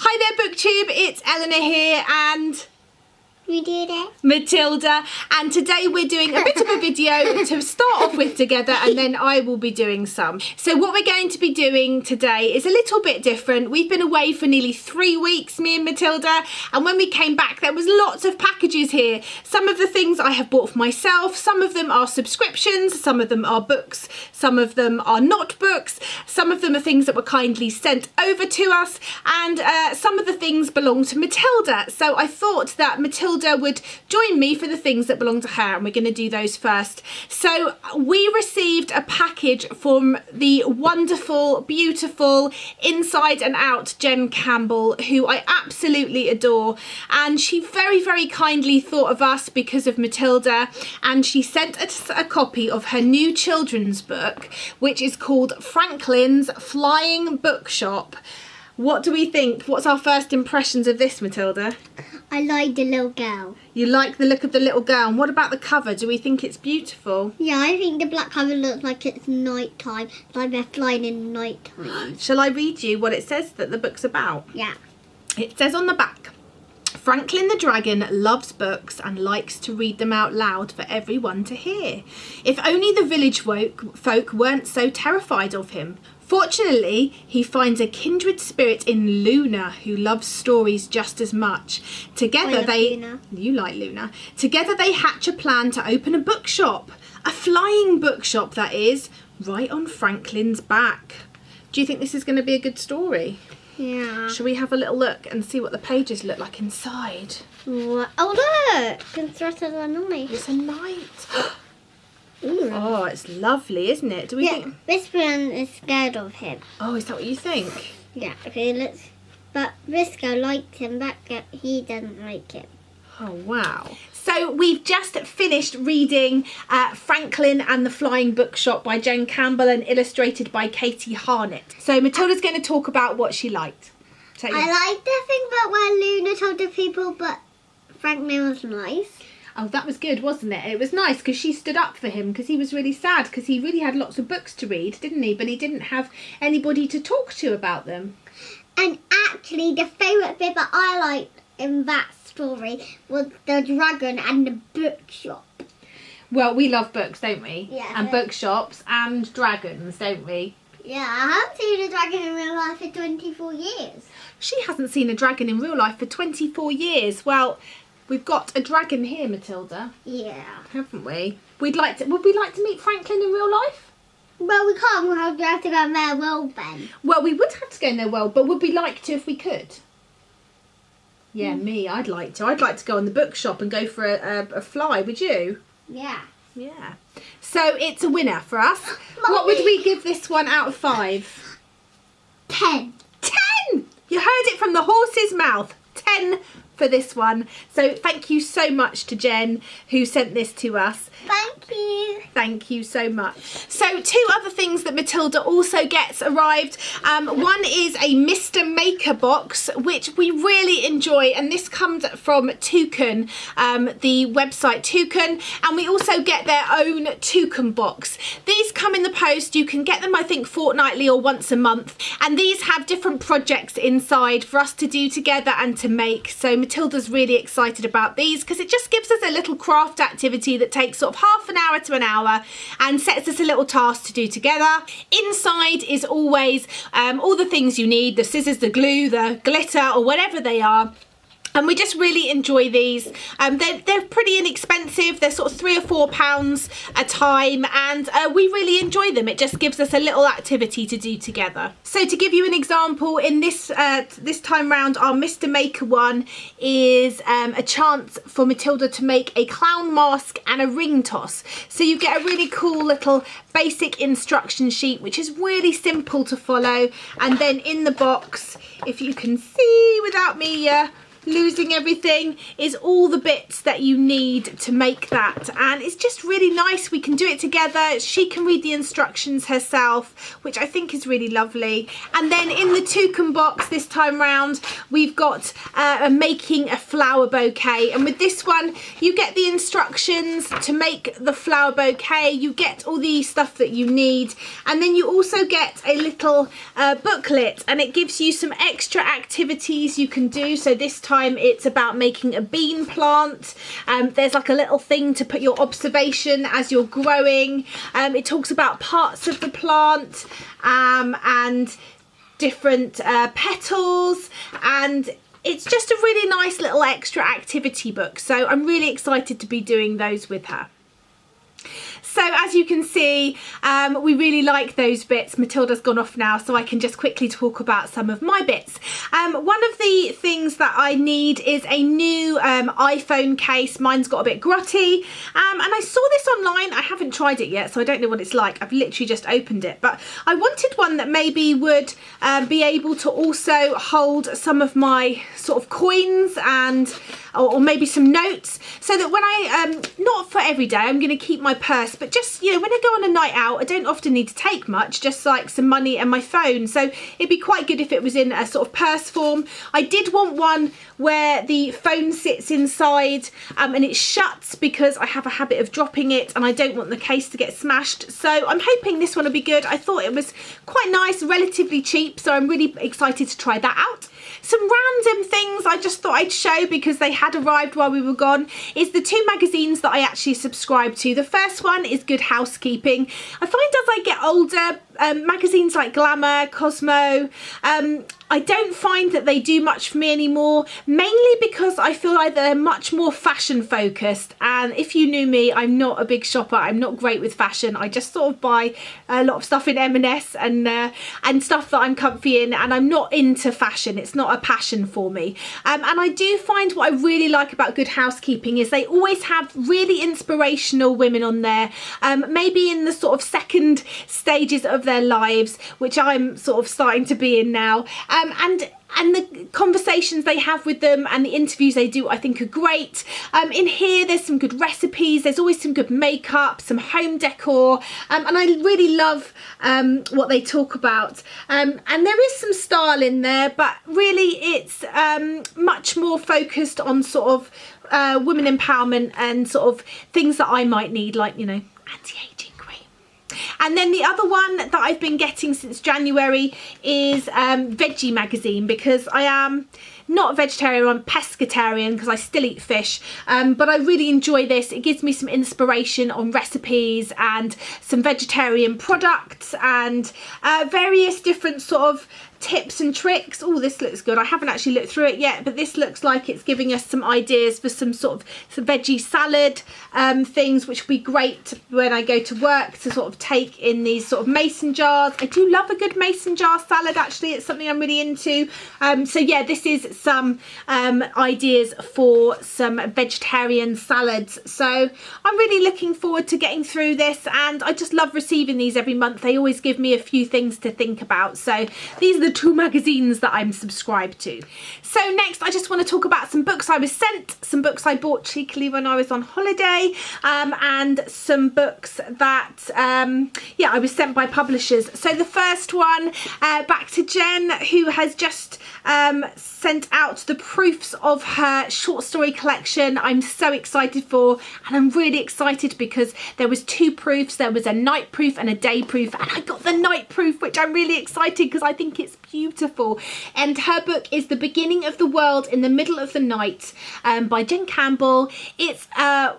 Hi there BookTube, it's Eleanor here and Matilda, and today we're doing a bit of a video to start off with together, and then I will be doing some. So what we're going to be doing today is a little bit different. We've been away for nearly 3 weeks, me and Matilda, and when we came back there was lots of packages here. Some of the things I have bought for myself, some of them are subscriptions, some of them are books, some of them are not books, some of them are things that were kindly sent over to us, and some of the things belong to Matilda. So I thought that Matilda would join me for the things that belong to her, and we're going to do those first. So we received a package from the wonderful, beautiful, inside and out Jen Campbell, who I absolutely adore, and she very, very kindly thought of us because of Matilda, and she sent us a copy of her new children's book, which is called Franklin's Flying Bookshop. What do we think? What's our first impressions of this, Matilda? I like the little girl. You like the look of the little girl. And what about the cover? Do we think it's beautiful? Yeah, I think the black cover looks like it's night time, like they're flying in night time. Shall I read you what it says that the book's about? Yeah. It says on the back, Franklin the Dragon loves books and likes to read them out loud for everyone to hear. If only the village folk weren't so terrified of him. Fortunately, he finds a kindred spirit in Luna who loves stories just as much. Together Luna. You like Luna. Together they hatch a plan to open a bookshop. A flying bookshop, that is, right on Franklin's back. Do you think this is going to be a good story? Yeah. Shall we have a little look and see what the pages look like inside? What? Oh look! Constructed a knight. It's a knight. Ooh. Oh, it's lovely, isn't it? Do we think... Whispering is scared of him. Oh, is that what you think? Yeah, okay, let's... But Risco liked him, but he doesn't like him. Oh, wow. So we've just finished reading Franklin and the Flying Bookshop by Jen Campbell and illustrated by Katie Harnett. So Matilda's going to talk about what she liked. I liked the thing about where Luna told the people, but Franklin was nice. Oh, that was good, wasn't it? It was nice because she stood up for him because he was really sad because he really had lots of books to read, didn't he? But he didn't have anybody to talk to about them. And actually, the favourite bit that I liked in that story was the dragon and the bookshop. Well, we love books, don't we? Yeah. And bookshops and dragons, don't we? Yeah, I haven't seen a dragon in real life for 24 years. She hasn't seen a dragon in real life for 24 years. Well, we've got a dragon here, Matilda. Yeah. Haven't we? Would we like to meet Franklin in real life? Well, we can't. We'll have to go in their world then. Well, we would have to go in their world, but would we like to if we could? Yeah, me, I'd like to. I'd like to go in the bookshop and go for a fly, would you? Yeah. Yeah. So it's a winner for us. Mommy. What would we give this one out of 5? 10. 10! You heard it from the horse's mouth. 10 for this one. So thank you so much to Jen who sent this to us. Thank you. Thank you so much. So 2 other things that Matilda also gets arrived. One is a Mr. Maker box, which we really enjoy, and this comes from Toucan, the website Toucan, and we also get their own Toucan box. These come in the post. You can get them, I think, fortnightly or once a month, and these have different projects inside for us to do together and to make. So Matilda's really excited about these because it just gives us a little craft activity that takes sort of half an hour to an hour and sets us a little task to do together. Inside is always all the things you need, the scissors, the glue, the glitter, or whatever they are. And we just really enjoy these. They're pretty inexpensive. They're sort of £3 or £4 a time, and we really enjoy them. It just gives us a little activity to do together. So to give you an example, in this time round, our Mr. Maker one is a chance for Matilda to make a clown mask and a ring toss. So you get a really cool little basic instruction sheet, which is really simple to follow. And then in the box, if you can see without me losing everything is all the bits that you need to make that, and it's just really nice. We can do it together. She can read the instructions herself, which I think is really lovely. And then in the toucan box this time round, we've got making a flower bouquet, and with this one you get the instructions to make the flower bouquet, you get all the stuff that you need, and then you also get a little booklet, and it gives you some extra activities you can do. So this time it's about making a bean plant. There's like a little thing to put your observation as you're growing. It talks about parts of the plant and different petals, and it's just a really nice little extra activity book. So I'm really excited to be doing those with her. So as you can see, we really like those bits. Matilda's gone off now, so I can just quickly talk about some of my bits. One of the things that I need is a new iPhone case. Mine's got a bit grotty, and I saw this online. I haven't tried it yet, so I don't know what it's like. I've literally just opened it, but I wanted one that maybe would be able to also hold some of my sort of coins and or maybe some notes, so that when I not for every day, I'm going to keep my purse, but just, you know, when I go on a night out, I don't often need to take much, just like some money and my phone. So it'd be quite good if it was in a sort of purse form. I did want one where the phone sits inside and it shuts, because I have a habit of dropping it and I don't want the case to get smashed. So I'm hoping this one will be good. I thought it was quite nice, relatively cheap, so I'm really excited to try that out. Some random things I just thought I'd show because they had arrived while we were gone is the two magazines that I actually subscribe to. The first one is Good Housekeeping. I find as I get older, magazines like Glamour, Cosmo, I don't find that they do much for me anymore, mainly because I feel like they're much more fashion focused, and if you knew me, I'm not a big shopper. I'm not great with fashion. I just sort of buy a lot of stuff in M&S and stuff that I'm comfy in, and I'm not into fashion. It's not a passion for me. And I do find what I really like about Good Housekeeping is they always have really inspirational women on there, maybe in the sort of second stages of their lives, which I'm sort of starting to be in now. And the conversations they have with them and the interviews they do, I think, are great. In here, there's some good recipes. There's always some good makeup, some home decor, and I really love what they talk about. And there is some style in there, but really it's much more focused on sort of women empowerment and sort of things that I might need, like, you know, anti-aging. And then the other one that I've been getting since January is Veggie Magazine, because I am not a vegetarian, I'm pescatarian because I still eat fish, but I really enjoy this. It gives me some inspiration on recipes and some vegetarian products and various different sort of tips and tricks. Oh, this looks good. I haven't actually looked through it yet, but this looks like it's giving us some ideas for some sort of some veggie salad things, which would be great when I go to work to sort of take in these sort of mason jars. I do love a good mason jar salad, actually. It's something I'm really into. So yeah, this is some ideas for some vegetarian salads. So I'm really looking forward to getting through this, and I just love receiving these every month. They always give me a few things to think about. So these are the two magazines that I'm subscribed to. So next, I just want to talk about some books I was sent, some books I bought cheekily when I was on holiday, and some books that yeah, I was sent by publishers. So the first one, back to Jen, who has just sent out the proofs of her short story collection. I'm so excited for, and I'm really excited because there was two proofs. There was a night proof and a day proof, and I got the night proof, which I'm really excited because I think it's beautiful. And her book is The Beginning of the World in the Middle of the Night, by Jen Campbell. It's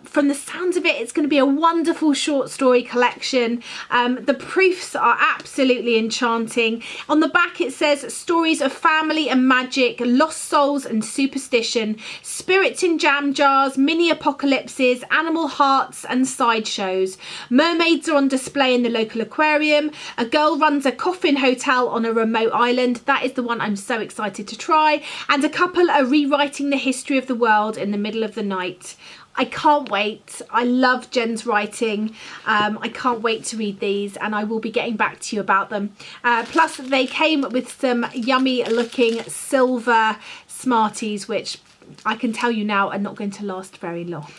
from the sounds of it, it's going to be a wonderful short story collection. The proofs are absolutely enchanting. On the back it says stories of family and magic, lost souls and superstition, spirits in jam jars, mini apocalypses, animal hearts and sideshows. Mermaids are on display in the local aquarium. A girl runs a coffin hotel on a remote island. That is the one I'm so excited to try. And a couple are rewriting the history of the world in the middle of the night. I can't wait. I love Jen's writing. I can't wait to read these, and I will be getting back to you about them. Plus they came with some yummy looking silver Smarties, which I can tell you now, are not going to last very long.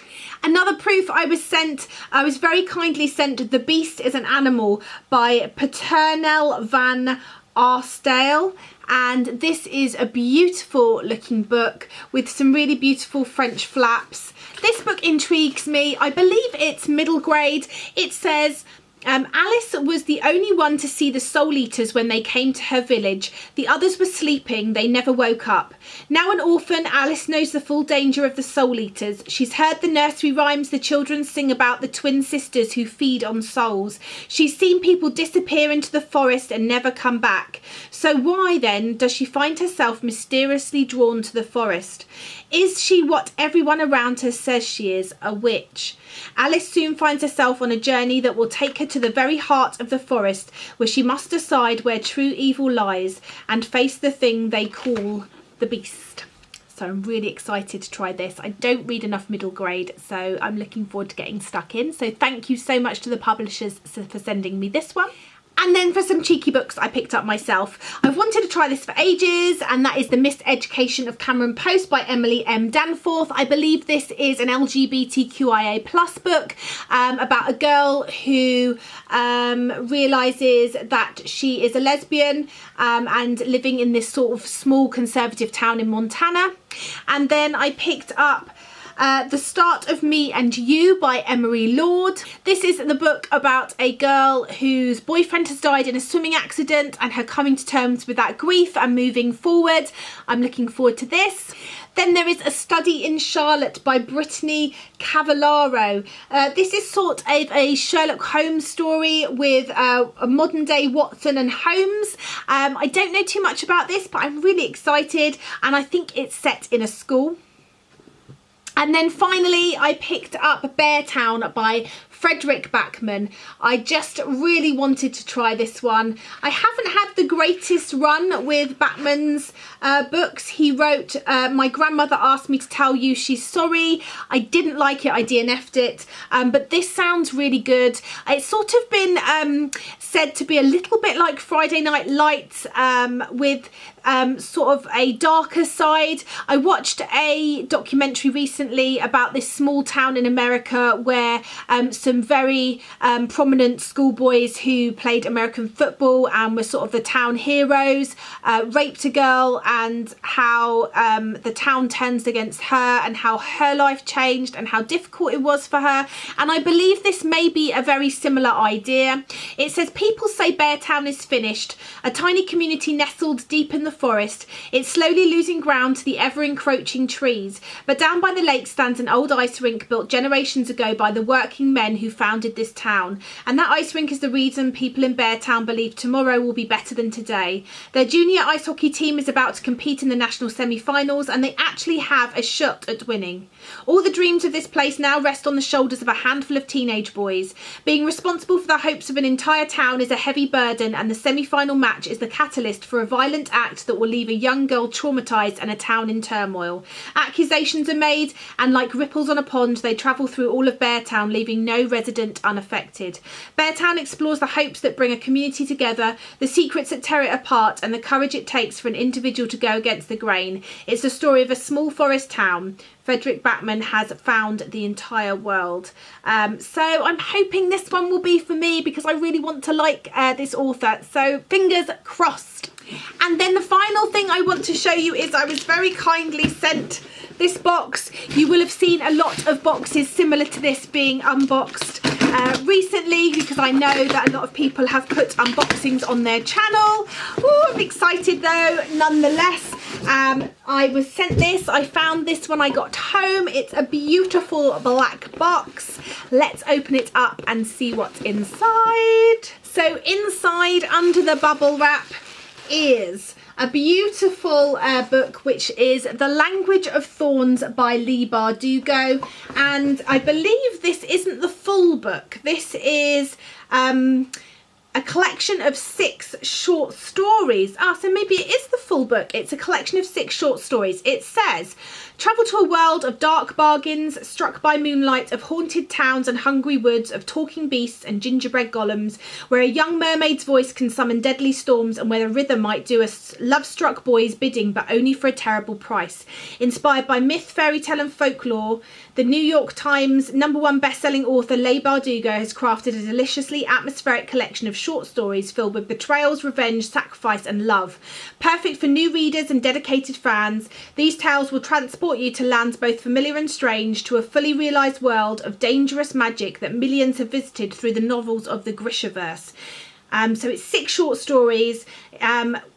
Another proof I was very kindly sent The Beast is an Animal by Paternel van Arsdale. And this is a beautiful looking book with some really beautiful French flaps. This book intrigues me. I believe it's middle grade. It says, Alice was the only one to see the Soul Eaters when they came to her village. The others were sleeping. They never woke up. Now an orphan, Alice knows the full danger of the Soul Eaters. She's heard the nursery rhymes the children sing about the twin sisters who feed on souls. She's seen people disappear into the forest and never come back. So why then does she find herself mysteriously drawn to the forest? Is she what everyone around her says she is, a witch? Alice soon finds herself on a journey that will take her to the very heart of the forest, where she must decide where true evil lies and face the thing they call the Beast. So I'm really excited to try this. I don't read enough middle grade, so I'm looking forward to getting stuck in. So thank you so much to the publishers for sending me this one. And then for some cheeky books I picked up myself. I've wanted to try this for ages, and that is The Miseducation of Cameron Post by Emily M. Danforth. I believe this is an LGBTQIA+ book about a girl who realises that she is a lesbian and living in this sort of small conservative town in Montana. And then I picked up The Start of Me and You by Emery Lord. This is the book about a girl whose boyfriend has died in a swimming accident and her coming to terms with that grief and moving forward. I'm looking forward to this. Then there is A Study in Charlotte by Brittany Cavallaro. This is sort of a Sherlock Holmes story with a modern day Watson and Holmes. I don't know too much about this, but I'm really excited, and I think it's set in a school. And then finally, I picked up Beartown by Fredrik Backman. I just really wanted to try this one. I haven't had the greatest run with Backman's books. He wrote My Grandmother Asked Me to Tell You She's Sorry. I didn't like it, I DNF'd it, but this sounds really good. It's sort of been said to be a little bit like Friday Night Lights with sort of a darker side. I watched a documentary recently about this small town in America where some very prominent schoolboys who played American football and were sort of the town heroes raped a girl, and how the town turns against her and how her life changed and how difficult it was for her. And I believe this may be a very similar idea. It says, people say Beartown is finished, a tiny community nestled deep in the forest. It's slowly losing ground to the ever-encroaching trees, but down by the lake stands an old ice rink built generations ago by the working men who founded this town, and that ice rink is the reason people in Beartown believe tomorrow will be better than today. Their junior ice hockey team is about to compete in the national semi-finals, and they actually have a shot at winning. All the dreams of this place now rest on the shoulders of a handful of teenage boys. Being responsible for the hopes of an entire town is a heavy burden, and the semi-final match is the catalyst for a violent act that will leave a young girl traumatised and a town in turmoil. Accusations are made, and like ripples on a pond, they travel through all of Beartown, leaving no resident unaffected. Beartown explores the hopes that bring a community together, the secrets that tear it apart, and the courage it takes for an individual to go against the grain. It's the story of a small forest town. Fredrik Backman has found the entire world. So I'm hoping this one will be for me, because I really want to like this author. So fingers crossed. And then the final thing I want to show you is I was very kindly sent this box. You will have seen a lot of boxes similar to this being unboxed recently, because I know that a lot of people have put unboxings on their channel. Ooh, I'm excited though, nonetheless. I was sent this. I found this when I got home. It's a beautiful black box. Let's open it up and see what's inside. So inside, under the bubble wrap, is a beautiful book, which is The Language of Thorns by Leigh Bardugo, and I believe this isn't the full book. This is a collection of 6 short stories. So maybe it is the full book. It's a collection of 6 short stories. It says, travel to a world of dark bargains, struck by moonlight, of haunted towns and hungry woods, of talking beasts and gingerbread golems, where a young mermaid's voice can summon deadly storms and where a rhythm might do a love-struck boy's bidding, but only for a terrible price. Inspired by myth, fairy tale and folklore, the New York Times #1 best-selling author Leigh Bardugo has crafted a deliciously atmospheric collection of short stories filled with betrayals, revenge, sacrifice and love. Perfect for new readers and dedicated fans, these tales will transport you to lands both familiar and strange, to a fully realised world of dangerous magic that millions have visited through the novels of the Grishaverse. So it's 6 short stories,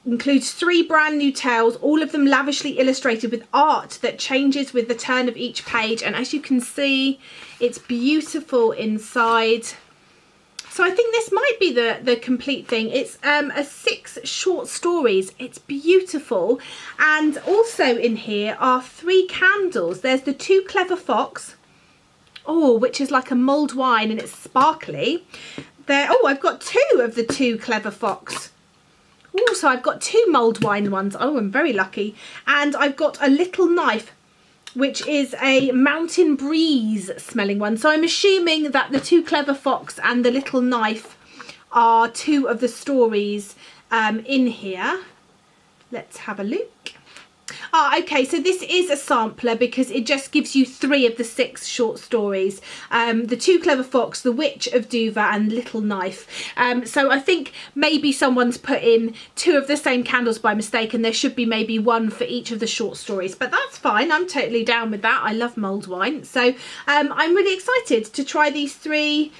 includes 3 brand new tales, all of them lavishly illustrated with art that changes with the turn of each page. And as you can see, it's beautiful inside. So I think this might be the complete thing. It's a 6 short stories. It's beautiful. And also in here are 3 candles. There's the Too Clever Fox, which is like a mulled wine and it's sparkly. I've got 2 of the Too Clever Fox. So I've got 2 mulled wine ones. I'm very lucky. And I've got a Little Knife, which is a Mountain Breeze smelling one. So I'm assuming that the Too Clever Fox and the Little Knife are 2 of the stories in here. Let's have a look. Okay, so this is a sampler because it just gives you 3 of the 6 short stories. The Too Clever Fox, The Witch of Duva and Little Knife. So I think maybe someone's put in 2 of the same candles by mistake and there should be maybe 1 for each of the short stories. But that's fine, I'm totally down with that. I love mulled wine. So I'm really excited to try these 3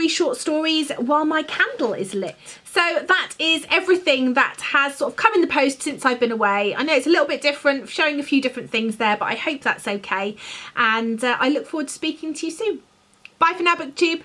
short stories while my candle is lit. So that is everything that has sort of come in the post since I've been away. I know it's a little bit different, showing a few different things there, but I hope that's okay. And I look forward to speaking to you soon. Bye for now, BookTube.